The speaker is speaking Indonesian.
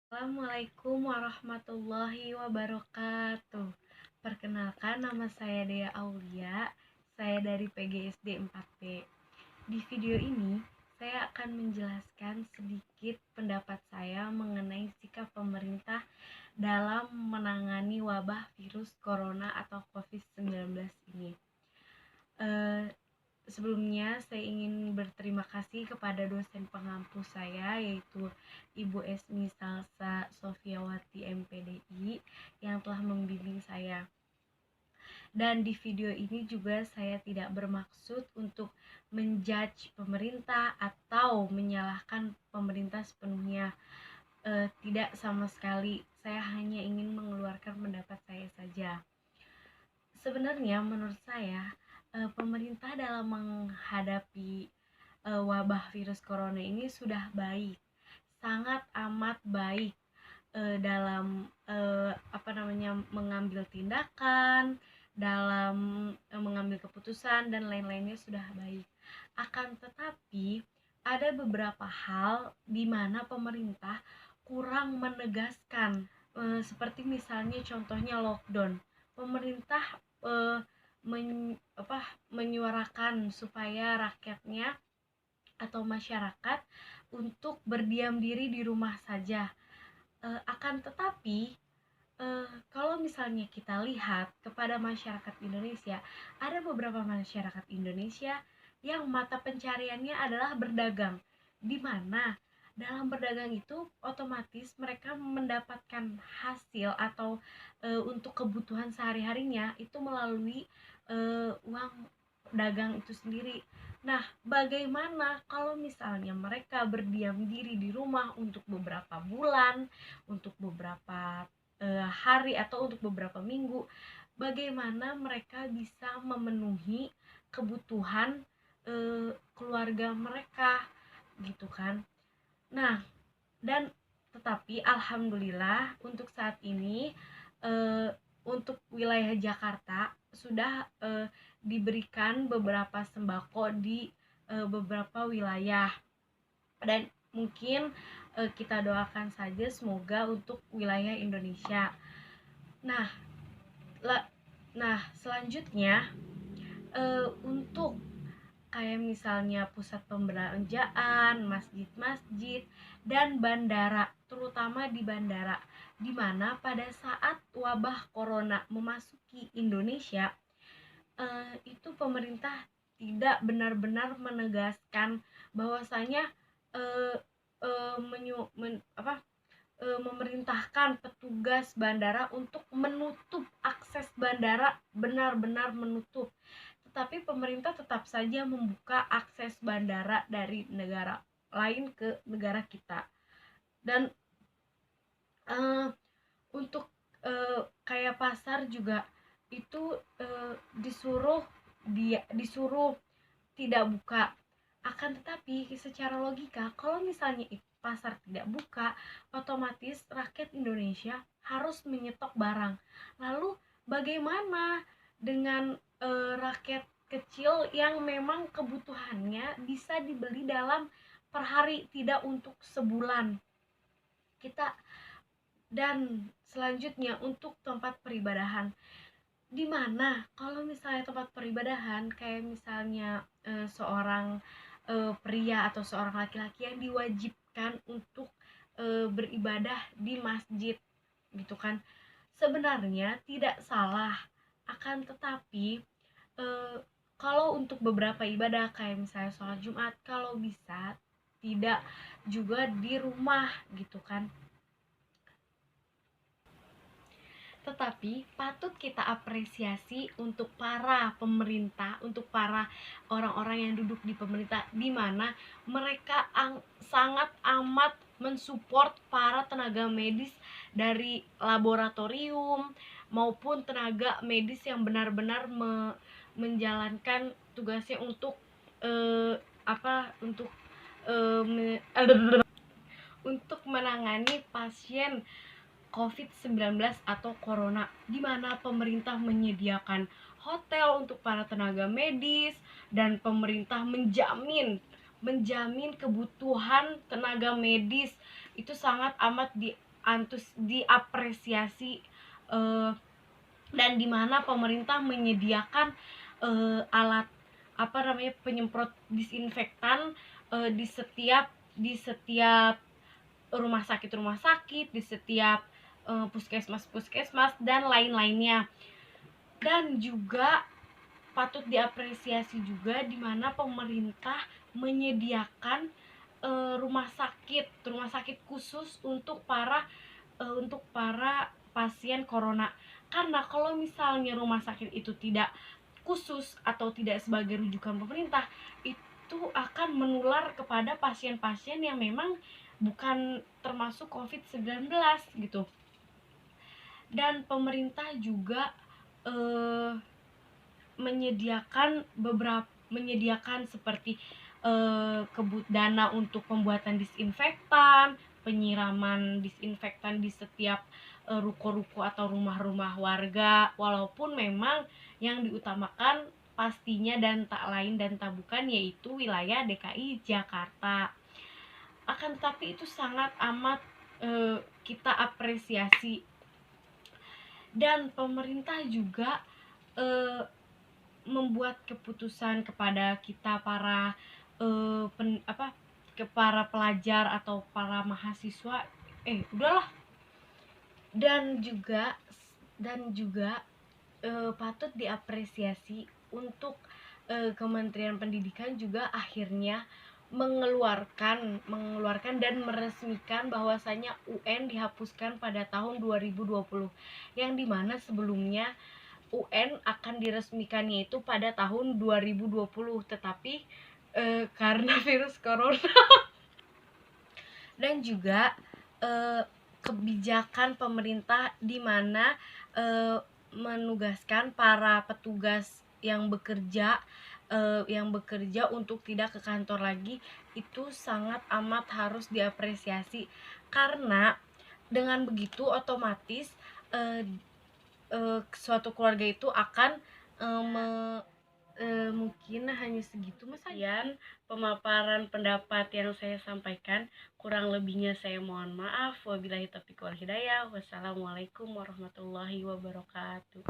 Assalamualaikum warahmatullahi wabarakatuh. Perkenalkan, nama saya Dea Aulia. Saya dari PGSD 4B. Di video ini, saya akan menjelaskan sedikit pendapat saya mengenai sikap pemerintah dalam menangani wabah virus corona atau COVID-19 ini. Sebelumnya saya ingin berterima kasih kepada dosen pengampu saya, yaitu Ibu Esmi Salsa Sofiawati MPDI, yang telah membimbing saya. Dan di video ini juga saya tidak bermaksud untuk menjudge pemerintah atau menyalahkan pemerintah sepenuhnya. Tidak sama sekali, saya hanya ingin mengeluarkan pendapat saya saja. Sebenarnya menurut saya, pemerintah dalam menghadapi wabah virus corona ini sudah baik, sangat amat baik, dalam mengambil tindakan, dalam mengambil keputusan dan lain-lainnya sudah baik. Akan tetapi ada beberapa hal di mana pemerintah kurang menegaskan, seperti misalnya contohnya lockdown. Pemerintah eh, menyuarakan supaya rakyatnya atau masyarakat untuk berdiam diri di rumah saja. Akan tetapi, kalau misalnya kita lihat kepada masyarakat Indonesia, ada beberapa masyarakat Indonesia yang mata pencariannya adalah berdagang, di mana dalam berdagang itu otomatis mereka mendapatkan hasil atau untuk kebutuhan sehari-harinya itu melalui uang dagang itu sendiri. Nah, bagaimana kalau misalnya mereka berdiam diri di rumah untuk beberapa bulan, untuk beberapa hari atau untuk beberapa minggu? Bagaimana mereka bisa memenuhi kebutuhan keluarga mereka, gitu kan? Nah, dan tetapi alhamdulillah untuk saat ini, untuk wilayah Jakarta sudah diberikan beberapa sembako di beberapa wilayah, dan mungkin kita doakan saja semoga untuk wilayah Indonesia. Nah, selanjutnya, untuk kayak misalnya pusat pembelanjaan, masjid-masjid, dan bandara, terutama di bandara, di mana pada saat wabah corona memasuki Indonesia, itu pemerintah tidak benar-benar menegaskan bahwasanya eh, eh, menyu, men, apa, memerintahkan petugas bandara untuk menutup akses bandara, benar-benar menutup. Tetapi pemerintah tetap saja membuka akses bandara dari negara lain ke negara kita. Dan untuk kayak pasar juga itu disuruh tidak buka. Akan tetapi secara logika, kalau misalnya pasar tidak buka, otomatis rakyat Indonesia harus menyetok barang. Lalu bagaimana dengan rakyat kecil yang memang kebutuhannya bisa dibeli dalam per hari, tidak untuk sebulan? Kita Dan selanjutnya untuk tempat peribadahan, di mana kalau misalnya tempat peribadahan kayak misalnya seorang pria atau seorang laki-laki yang diwajibkan untuk beribadah di masjid, gitu kan, sebenarnya tidak salah. Akan tetapi kalau untuk beberapa ibadah kayak misalnya sholat Jumat, kalau bisa tidak juga di rumah, gitu kan. Tetapi patut kita apresiasi untuk para pemerintah, untuk para orang-orang yang duduk di pemerintah, di mana mereka sangat amat mensupport para tenaga medis dari laboratorium maupun tenaga medis yang benar-benar menjalankan tugasnya untuk eh, apa untuk eh, untuk menangani pasien COVID-19 atau corona, di mana pemerintah menyediakan hotel untuk para tenaga medis, dan pemerintah menjamin kebutuhan tenaga medis itu sangat amat diapresiasi, dan di mana pemerintah menyediakan alat penyemprot disinfektan di setiap rumah sakit, di setiap puskesmas dan lain-lainnya. Dan juga patut diapresiasi juga di mana pemerintah menyediakan rumah sakit khusus untuk para pasien corona. Karena kalau misalnya rumah sakit itu tidak khusus atau tidak sebagai rujukan pemerintah, itu akan menular kepada pasien-pasien yang memang bukan termasuk COVID-19 gitu. Dan pemerintah juga menyediakan seperti dana untuk pembuatan disinfektan, penyiraman disinfektan di setiap ruko-ruko atau rumah-rumah warga, walaupun memang yang diutamakan pastinya dan tak lain dan tak bukan yaitu wilayah DKI Jakarta. Akan tetapi itu sangat amat kita apresiasi. Dan pemerintah juga membuat keputusan kepada kita para para pelajar atau para mahasiswa udahlah. Dan juga patut diapresiasi untuk Kementerian Pendidikan juga akhirnya mengeluarkan dan meresmikan bahwasanya UN dihapuskan pada tahun 2020, yang dimana sebelumnya UN akan diresmikannya itu pada tahun 2020, tetapi karena virus corona dan juga kebijakan pemerintah di mana menugaskan para petugas yang bekerja untuk tidak ke kantor lagi, itu sangat amat harus diapresiasi. Karena dengan begitu otomatis suatu keluarga itu akan mungkin hanya segitu Mas. Pemaparan pendapat yang saya sampaikan, kurang lebihnya saya mohon maaf. Wabillahi taufiq wal hidayah. Wassalamualaikum warahmatullahi wabarakatuh.